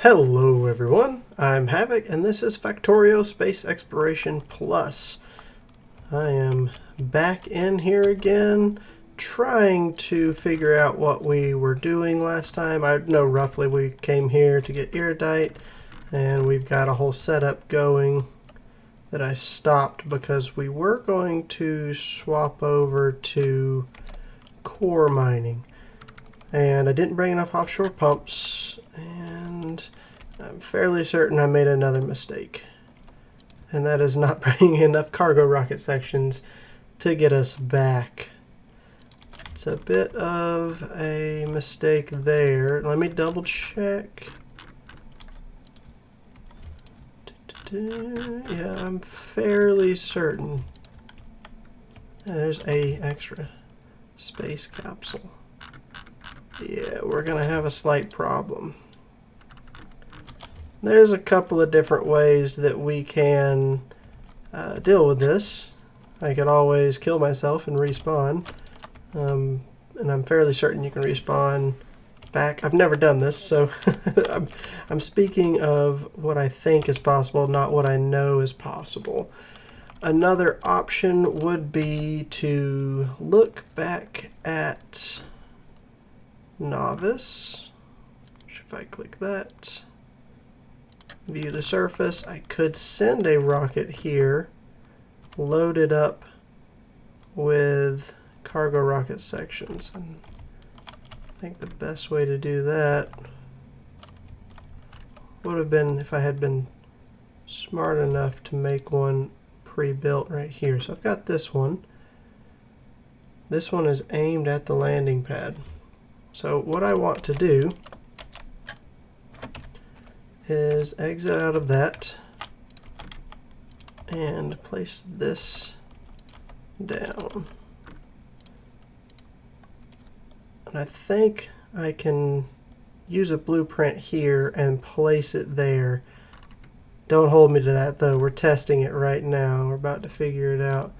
Hello everyone, I'm Havoc and this is Factorio Space Exploration Plus. I am back in here again trying to figure out what we were doing last time. I know roughly we came here to get iridite and we've got a whole setup going that I stopped because we were going to swap over to core mining. And I didn't bring enough offshore pumps, and I'm fairly certain I made another mistake. And that is not bringing enough cargo rocket sections to get us back. It's a bit of a mistake there. Let me double check. Yeah, I'm fairly certain. There's a extra space capsule. Yeah, we're going to have a slight problem. There's a couple of different ways that we can deal with this. I could always kill myself and respawn. And I'm fairly certain you can respawn back. I've never done this, so I'm speaking of what I think is possible, not what I know is possible. Another option would be to look back at Novice. If I click that, view the surface, I could send a rocket here, load it up with cargo rocket sections. And I think the best way to do that would have been if I had been smart enough to make one pre-built right here. So I've got this one. This one is aimed at the landing pad. So what I want to do is exit out of that and place this down. And I think I can use a blueprint here and place it there. Don't hold me to that though, we're testing it right now. We're about to figure it out.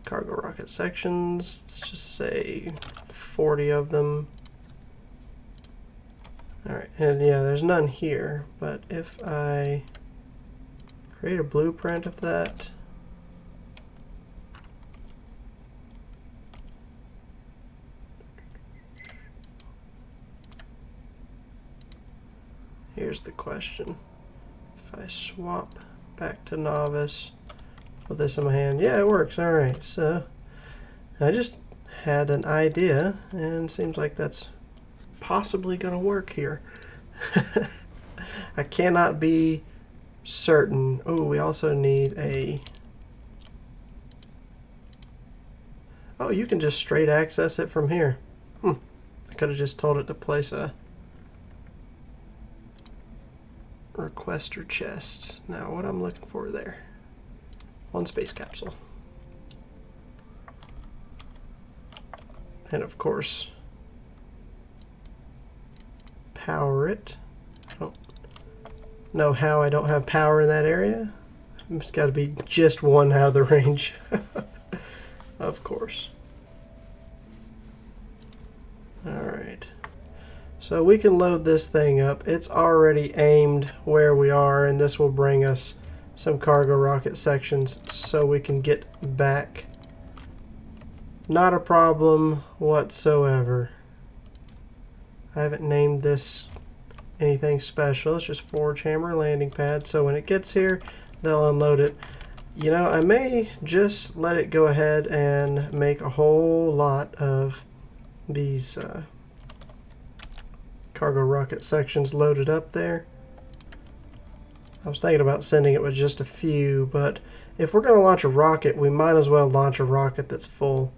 Cargo rocket sections, let's just say 40 of them. Alright, and yeah, there's none here, but if I create a blueprint of that, here's the question. If I swap back to Novice, with this in my hand, yeah, it works. Alright, so I just had an idea and seems like that's possibly gonna work here. I cannot be certain. Oh, we also need a... Oh, you can just straight access it from here. I could have just told it to place a requester chest. Now what I'm looking for there. One space capsule. And of course, power it. I don't know how I don't have power in that area. It's got to be just one out of the range. Of course. Alright. So we can load this thing up. It's already aimed where we are, and this will bring us some cargo rocket sections so we can get back. Not a problem whatsoever. I haven't named this anything special. It's just Forge Hammer landing pad. So when it gets here, they'll unload it. You know, I may just let it go ahead and make a whole lot of these cargo rocket sections loaded up there. I was thinking about sending it with just a few, but if we're going to launch a rocket, we might as well launch a rocket that's full.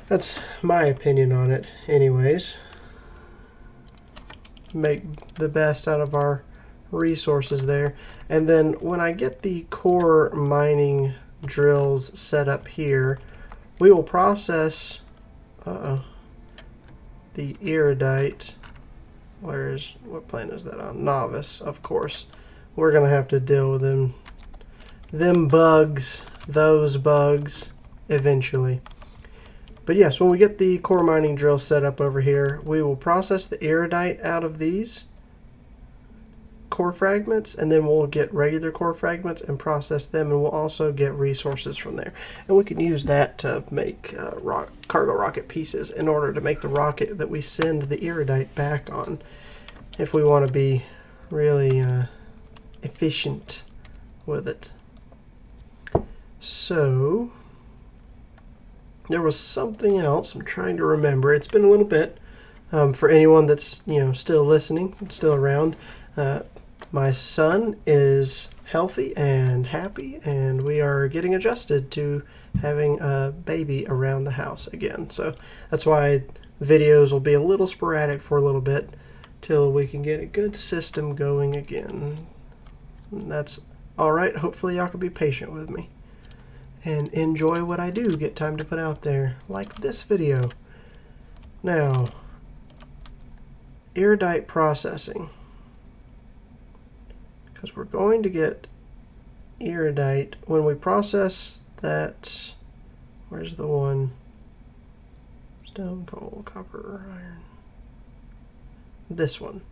That's my opinion on it anyways. Make the best out of our resources there. And then when I get the core mining drills set up here, we will process the iridite. What planet is that on? Novice, of course. We're gonna have to deal with those bugs eventually. But yes, when we get the core mining drill set up over here, we will process the iridite out of these core fragments, and then we'll get regular core fragments and process them, and we'll also get resources from there. And we can use that to make cargo rocket pieces in order to make the rocket that we send the iridite back on, if we want to be really efficient with it. So there was something else I'm trying to remember. It's been a little bit. For anyone that's still listening, still around, my son is healthy and happy, and we are getting adjusted to having a baby around the house again. So that's why videos will be a little sporadic for a little bit till we can get a good system going again. And that's all right. Hopefully y'all can be patient with me and enjoy what I do get time to put out there, like this video. Now, iridite processing, because we're going to get iridite when we process that. Where's the one? Stone, coal, copper, iron. This one.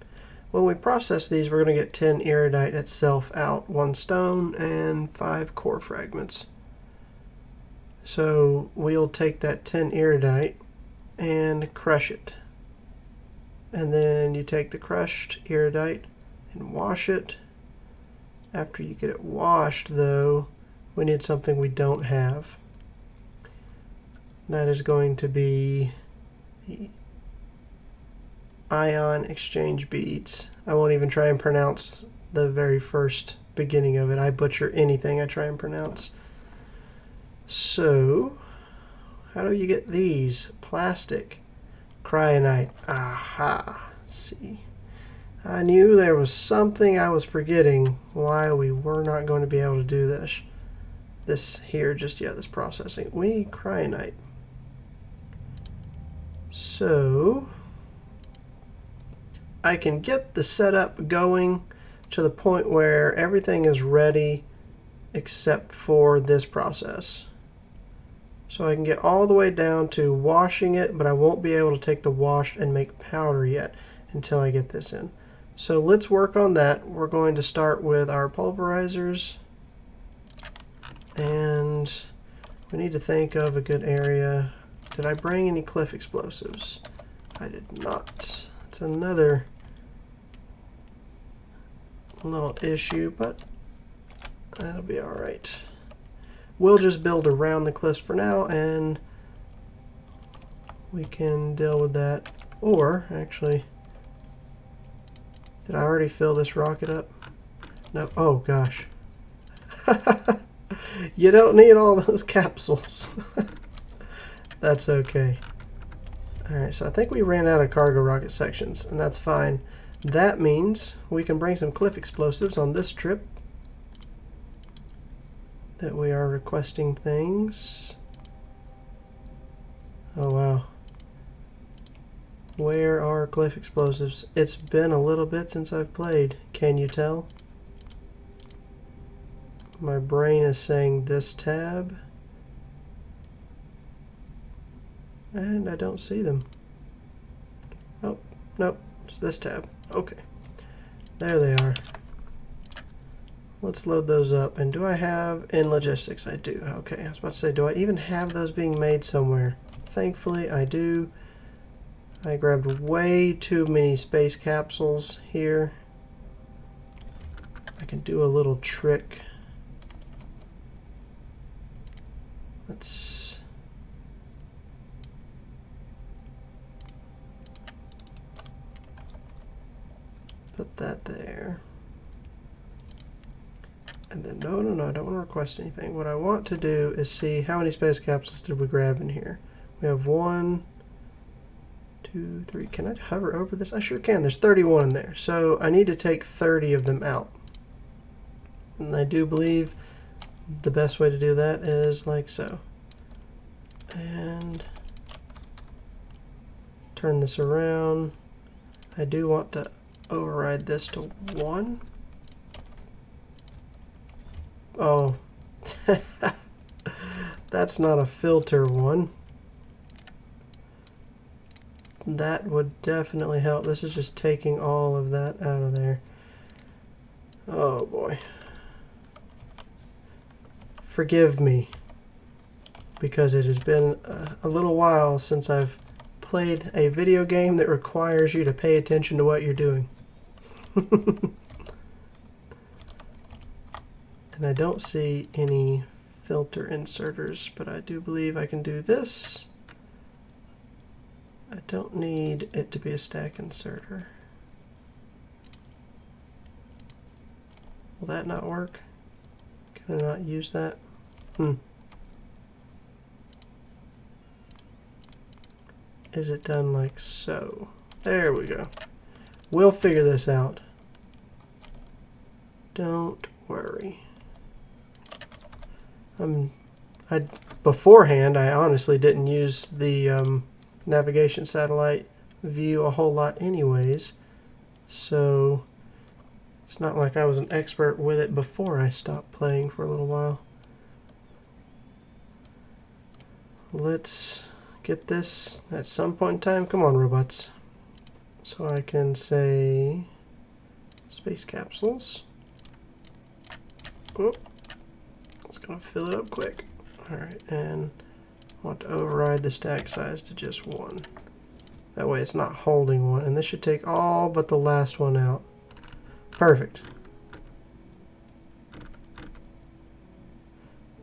When we process these, we're going to get 10 iridite itself out, 1 stone and 5 core fragments. So we'll take that 10 iridite and crush it. And then you take the crushed iridite and wash it. After you get it washed, though, we need something we don't have. That is going to be the ion exchange beads. I won't even try and pronounce the very first beginning of it. I butcher anything I try and pronounce. So, how do you get these? Plastic. Cryonite. Aha. Let's see. I knew there was something I was forgetting why we were not going to be able to do this. This processing. We need cryonite. So, I can get the setup going to the point where everything is ready except for this process. So I can get all the way down to washing it, but I won't be able to take the wash and make powder yet until I get this in. So let's work on that. We're going to start with our pulverizers, and we need to think of a good area. Did I bring any cliff explosives? I did not. That's another little issue, but that'll be all right. We'll just build around the cliffs for now, and we can deal with that. Or, actually, did I already fill this rocket up? No. Oh, gosh. You don't need all those capsules. That's okay. Alright, so I think we ran out of cargo rocket sections, and that's fine. That means we can bring some cliff explosives on this trip that we are requesting things. Oh, wow. Where are cliff explosives? It's been a little bit since I've played. Can you tell? My brain is saying this tab, and I don't see them. Oh, nope, it's this tab. Okay, there they are. Let's load those up. And do I have in logistics? I do. Okay, I was about to say, do I even have those being made somewhere? Thankfully, I do. I grabbed way too many space capsules here. I can do a little trick. Let's put that there. And then, no, I don't want to request anything. What I want to do is see how many space capsules did we grab in here. We have 1, 2, 3. Can I hover over this? I sure can. There's 31 in there. So I need to take 30 of them out. And I do believe the best way to do that is like so. And turn this around. I do want to override this to 1. Oh, that's not a filter one. that would definitely help. This is just taking all of that out of there. Oh boy. Forgive me, because it has been a little while since I've played a video game that requires you to pay attention to what you're doing. And I don't see any filter inserters, but I do believe I can do this. I don't need it to be a stack inserter. Will that not work? Can I not use that? Is it done like so? There we go. We'll figure this out. Don't worry. Beforehand, I honestly didn't use the navigation satellite view a whole lot anyways, so it's not like I was an expert with it before I stopped playing for a little while. Let's get this at some point in time. Come on, robots. So I can say space capsules. Oh, it's going to fill it up quick. Alright, and I want to override the stack size to just 1. That way it's not holding one. And this should take all but the last one out. Perfect.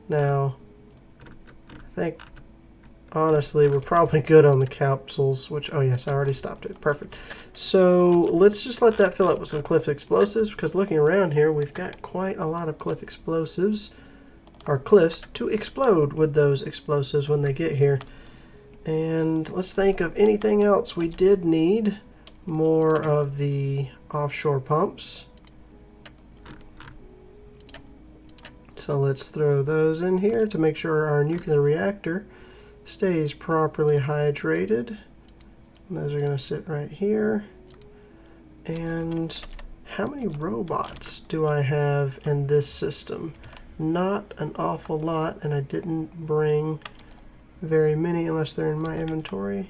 Now, I think, honestly, we're probably good on the capsules, which, oh yes, I already stopped it. Perfect. So let's just let that fill up with some cliff explosives, because looking around here, we've got quite a lot of cliff explosives, or cliffs, to explode with those explosives when they get here. And let's think of anything else. We did need more of the offshore pumps. So let's throw those in here to make sure our nuclear reactor stays properly hydrated. And those are going to sit right here. And how many robots do I have in this system? Not an awful lot, and I didn't bring very many unless they're in my inventory.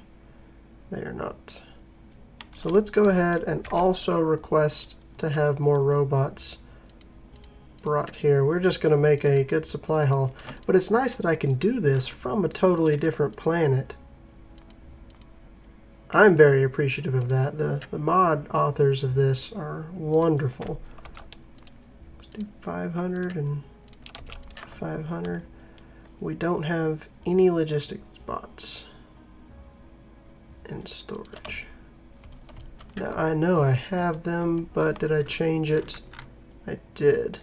They are not. So let's go ahead and also request to have more robots brought here. We're just going to make a good supply haul. But it's nice that I can do this from a totally different planet. I'm very appreciative of that. The mod authors of this are wonderful. Let's do 500 and 500. We don't have any logistics spots in storage. Now I know I have them, but did I change it? I did.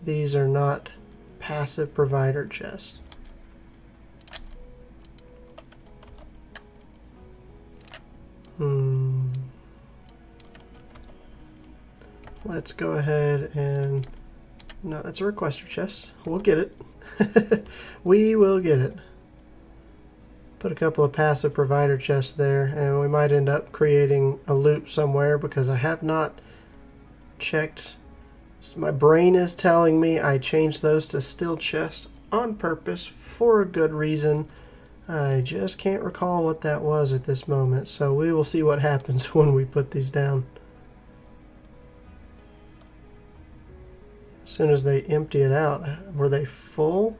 These are not passive provider chests. Let's go ahead and... No, that's a requester chest. We'll get it. We will get it. Put a couple of passive provider chests there, and we might end up creating a loop somewhere because I have not checked. My brain is telling me I changed those to still chest on purpose for a good reason. I just can't recall what that was at this moment, so we will see what happens when we put these down. As soon as they empty it out, were they full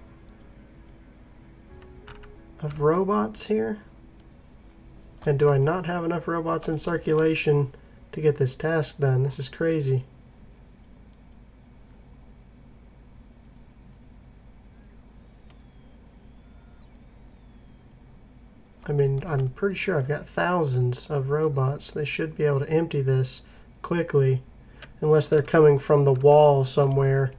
of robots here? And do I not have enough robots in circulation to get this task done? This is crazy. I mean, I'm pretty sure I've got thousands of robots. They should be able to empty this quickly, unless they're coming from the wall somewhere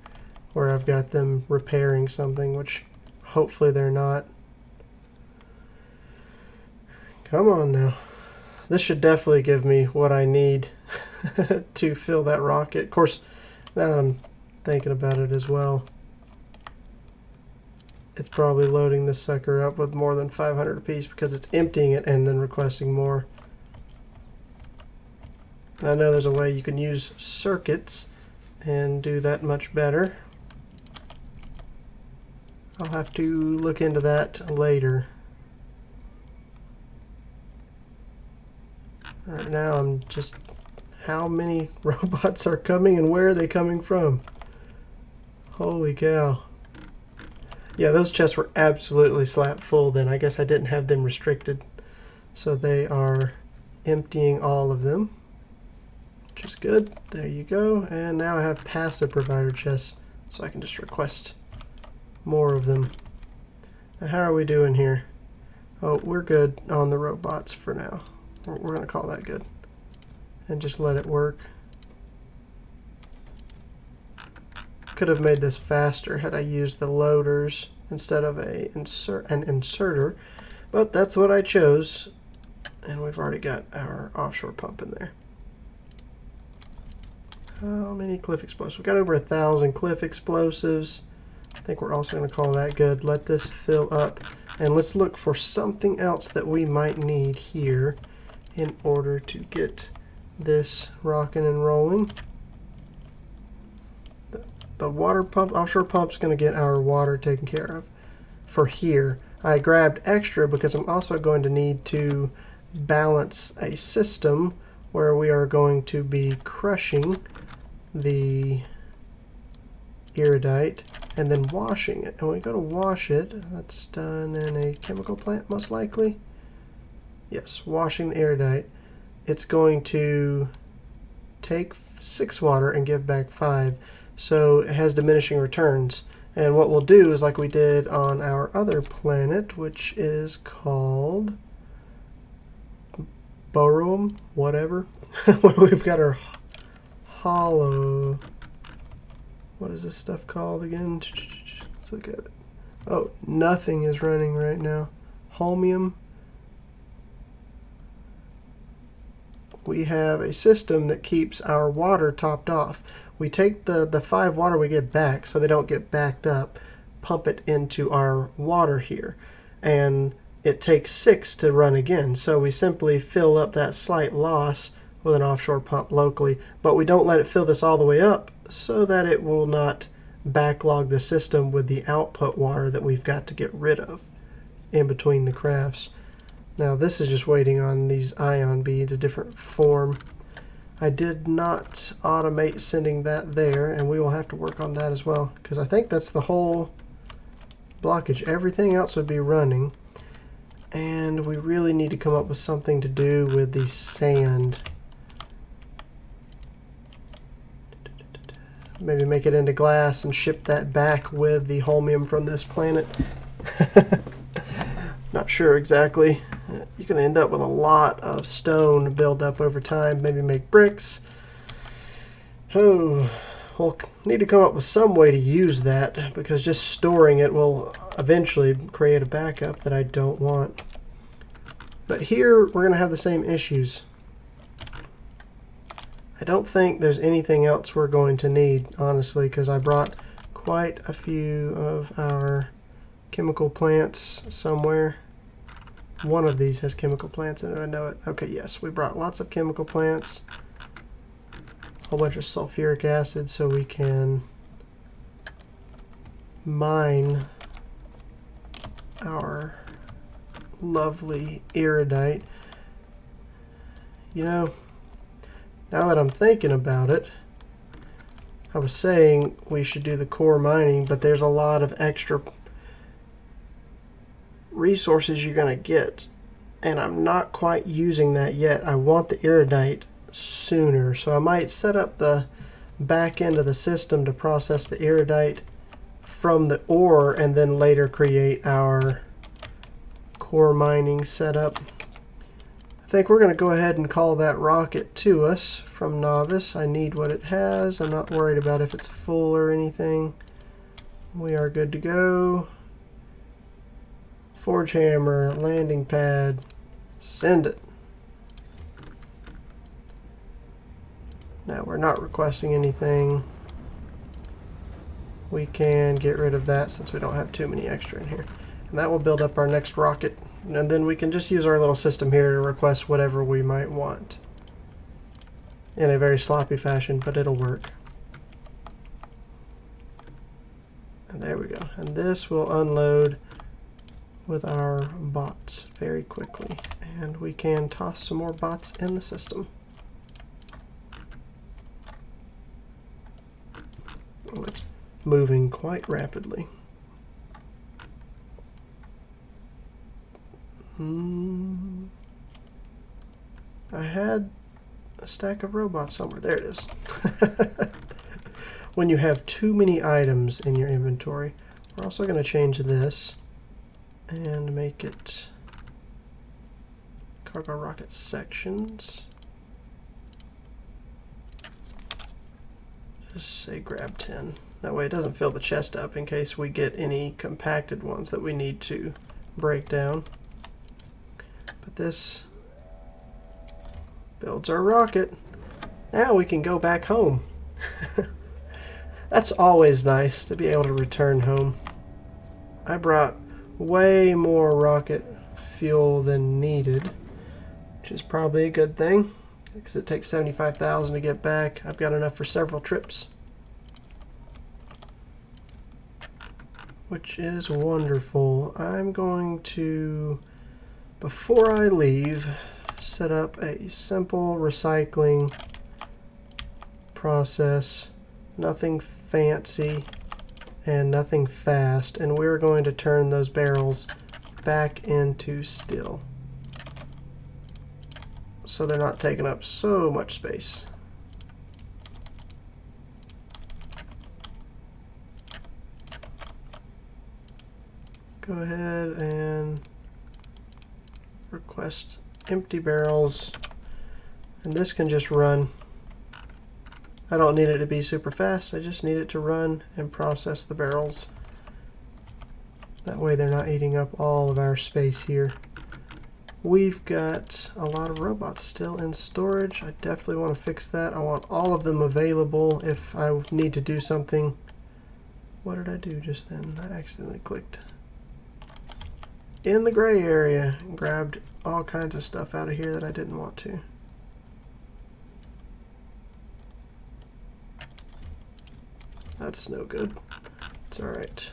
where I've got them repairing something, which hopefully they're not. Come on now. This should definitely give me what I need to fill that rocket. Of course, now that I'm thinking about it as well, it's probably loading this sucker up with more than 500 apiece because it's emptying it and then requesting more. And I know there's a way you can use circuits and do that much better. I'll have to look into that later. Right now I'm just, how many robots are coming and where are they coming from? Holy cow. Yeah, those chests were absolutely slap full then. I guess I didn't have them restricted. So they are emptying all of them, which is good. There you go. And now I have passive provider chests, so I can just request more of them. Now how are we doing here? Oh, we're good on the robots for now. We're going to call that good. And just let it work. Could have made this faster had I used the loaders instead of an inserter, but that's what I chose. And we've already got our offshore pump in there. How many cliff explosives? We've got over 1,000 cliff explosives. I think we're also going to call that good. Let this fill up. And let's look for something else that we might need here in order to get this rocking and rolling. The water pump, offshore pump, is going to get our water taken care of for here. I grabbed extra because I'm also going to need to balance a system where we are going to be crushing the iridite and then washing it. And when we go to wash it, that's done in a chemical plant most likely. Yes, washing the iridite. It's going to take 6 water and give back 5. So it has diminishing returns. And what we'll do is like we did on our other planet, which is called Borum, whatever. Where we've got our hollow. What is this stuff called again? Let's look at it. Oh, nothing is running right now. Holmium. We have a system that keeps our water topped off. We take the 5 water we get back so they don't get backed up, pump it into our water here. And it takes 6 to run again. So we simply fill up that slight loss with an offshore pump locally, but we don't let it fill this all the way up so that it will not backlog the system with the output water that we've got to get rid of in between the crafts. Now this is just waiting on these ion beads, a different form. I did not automate sending that there, and we will have to work on that as well, because I think that's the whole blockage. Everything else would be running, and we really need to come up with something to do with the sand. Maybe make it into glass and ship that back with the holmium from this planet. Not sure exactly. You're going to end up with a lot of stone build up over time. Maybe make bricks. Oh, we'll need to come up with some way to use that, because just storing it will eventually create a backup that I don't want. But here we're going to have the same issues. I don't think there's anything else we're going to need, honestly, because I brought quite a few of our chemical plants somewhere. One of these has chemical plants in it, I know it. Okay, yes, we brought lots of chemical plants. A whole bunch of sulfuric acid so we can mine our lovely iridite. You know, now that I'm thinking about it, I was saying we should do the core mining, but there's a lot of extra resources you're going to get, and I'm not quite using that yet. I want the iridite sooner, so I might set up the back end of the system to process the iridite from the ore and then later create our core mining setup. I think we're going to go ahead and call that rocket to us from Novice. I need what it has. I'm not worried about if it's full or anything. We are good to go. Forge hammer, landing pad, send it. Now we're not requesting anything. We can get rid of that since we don't have too many extra in here. And that will build up our next rocket. And then we can just use our little system here to request whatever we might want. In a very sloppy fashion, but it'll work. And there we go. And this will unload with our bots very quickly. And we can toss some more bots in the system. Oh, it's moving quite rapidly. I had a stack of robots somewhere. There it is. When you have too many items in your inventory, we're also going to change this and make it cargo rocket sections. Just say grab 10. That way it doesn't fill the chest up in case we get any compacted ones that we need to break down. But this builds our rocket. Now we can go back home. That's always nice to be able to return home. I brought way more rocket fuel than needed, which is probably a good thing because it takes 75,000 to get back. I've got enough for several trips, which is wonderful. I'm going to, before I leave, set up a simple recycling process, nothing fancy and nothing fast, and we're going to turn those barrels back into steel so they're not taking up so much space. Go ahead and request empty barrels, and this can just run. I don't need it to be super fast, I just need it to run and process the barrels. That way they're not eating up all of our space here. We've got a lot of robots still in storage. I definitely want to fix that. I want all of them available if I need to do something. What did I do just then? I accidentally clicked in the gray area and grabbed all kinds of stuff out of here that I didn't want to. That's no good. It's alright.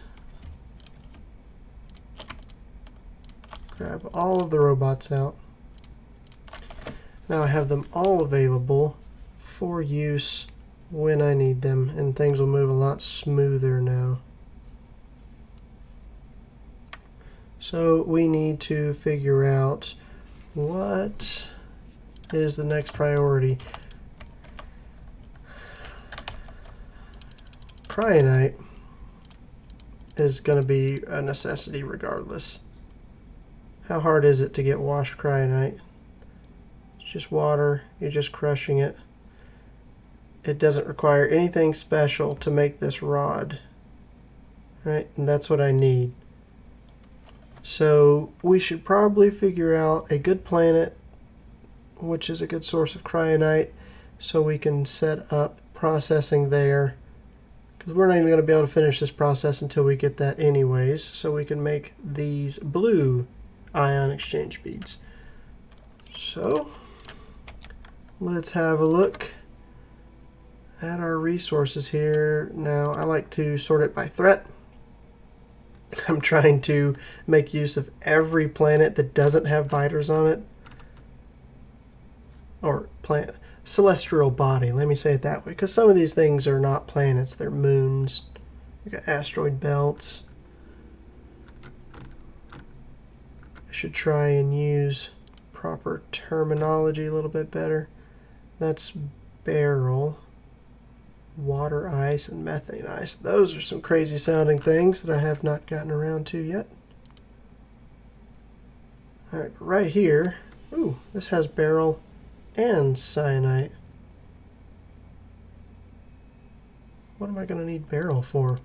Grab all of the robots out. Now I have them all available for use when I need them, and things will move a lot smoother now. So we need to figure out what is the next priority. Cryonite is going to be a necessity regardless. How hard is it to get washed cryonite? It's just water, you're just crushing it. It doesn't require anything special to make this rod, right? And that's what I need. So we should probably figure out a good planet, which is a good source of cryonite, so we can set up processing there. Because we're not even going to be able to finish this process until we get that anyways, so we can make these blue ion exchange beads. So let's have a look at our resources here. Now I like to sort it by threat. I'm trying to make use of every planet that doesn't have biters on it, or planet celestial body, let me say it that way, because some of these things are not planets, they're moons. We got asteroid belts. I should try and use proper terminology a little bit better. That's barrel, water ice, and methane ice. Those are some crazy sounding things that I have not gotten around to yet. Alright, right here, ooh, this has barrel and cyanite. What am I going to need barrel for?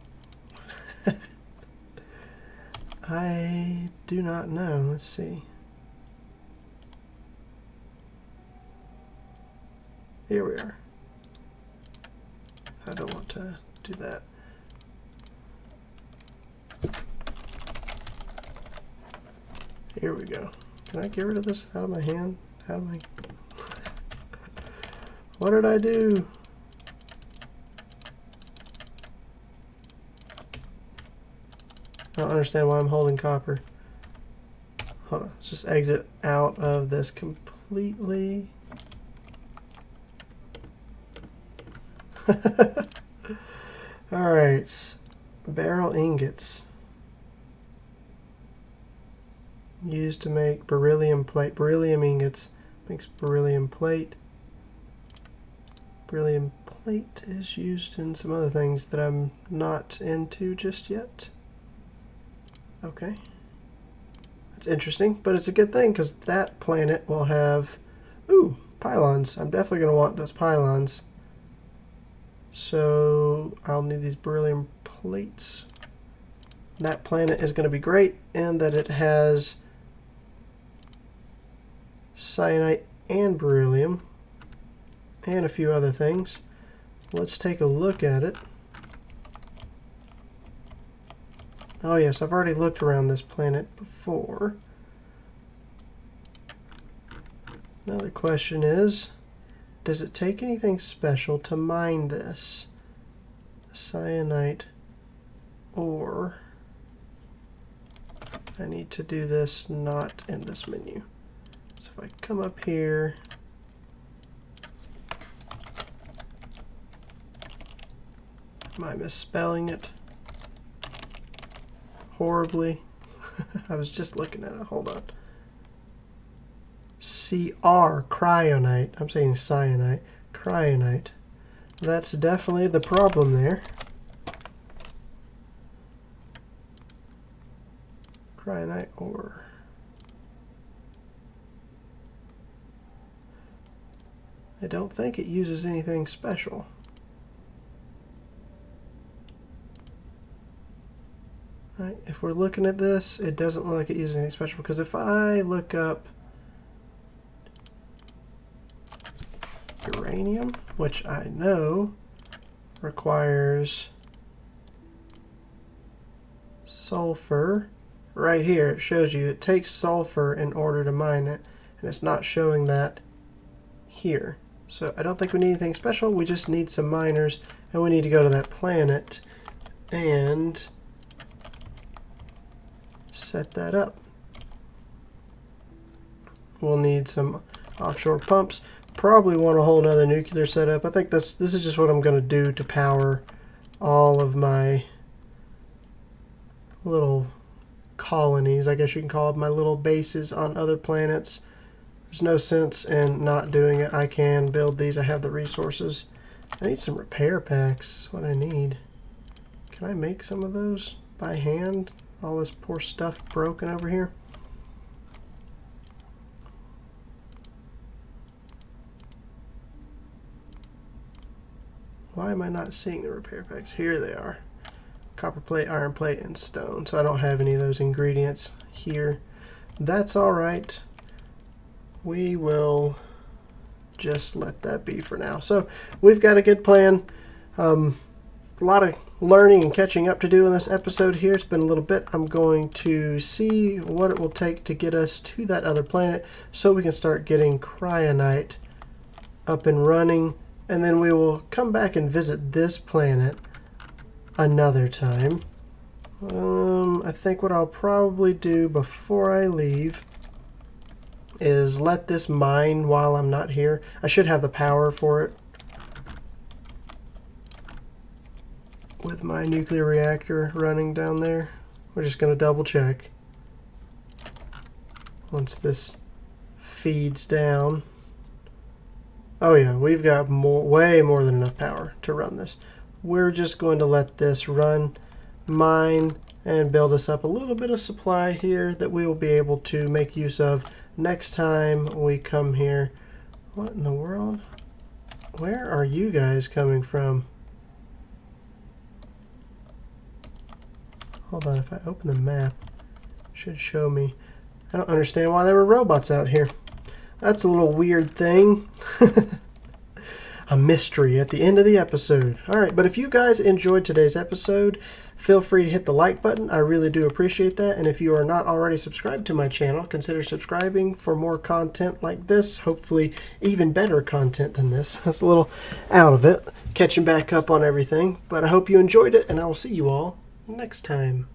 I do not know. Let's see. Here we are. I don't want to do that. Here we go. Can I get rid of this out of my hand? How do I... What did I do? I don't understand why I'm holding copper. hold on, let's just exit out of this completely. Alright, barrel ingots. Used to make beryllium plate. Beryllium ingots makes beryllium plate. Beryllium plate is used in some other things that I'm not into just yet. Okay. That's interesting, but it's a good thing because that planet will have, ooh, pylons. I'm definitely going to want those pylons. So I'll need these beryllium plates. That planet is going to be great in that it has cyanite and beryllium and a few other things. Let's take a look at it. Oh yes, I've already looked around this planet before. Another question is, does it take anything special to mine this? The cyanite ore. I need to do this not in this menu. So if I come up here, am I misspelling it horribly? I was just looking at it. Hold on. CR, cryonite. I'm saying cyanite. Cryonite. That's definitely the problem there. Cryonite ore. I don't think it uses anything special. Right, if we're looking at this, it doesn't look like it uses anything special, because if I look up uranium, which I know requires sulfur, right here it shows you it takes sulfur in order to mine it, and it's not showing that here. So I don't think we need anything special, we just need some miners, and we need to go to that planet and set that up. We'll need some offshore pumps, probably want a whole nother nuclear setup. I think this is just what I'm going to do to power all of my little colonies, I guess you can call it, my little bases on other planets. There's no sense in not doing it. I can build these, I have the resources. I need some repair packs, is what I need. Can I make some of those by hand? All this poor stuff broken over here. Why am I not seeing the repair packs? Here they are. Copper plate, iron plate, and stone. So I don't have any of those ingredients here. That's alright. We will just let that be for now. So we've got a good plan. A lot of learning and catching up to do in this episode here. It's been a little bit. I'm going to see what it will take to get us to that other planet so we can start getting cryonite up and running, and then we will come back and visit this planet another time. I think what I'll probably do before I leave is let this mine while I'm not here. I should have the power for it with my nuclear reactor running down there. We're just going to double check once this feeds down. Oh yeah, we've got way more than enough power to run this. We're just going to let this run, mine, and build us up a little bit of supply here that we will be able to make use of next time we come here. What in the world? Where are you guys coming from? Hold on, if I open the map, it should show me. I don't understand why there were robots out here. That's a little weird thing. A mystery at the end of the episode. Alright, but if you guys enjoyed today's episode, feel free to hit the like button. I really do appreciate that. And if you are not already subscribed to my channel, consider subscribing for more content like this. Hopefully even better content than this. That's a little out of it, catching back up on everything. But I hope you enjoyed it, and I will see you all next time.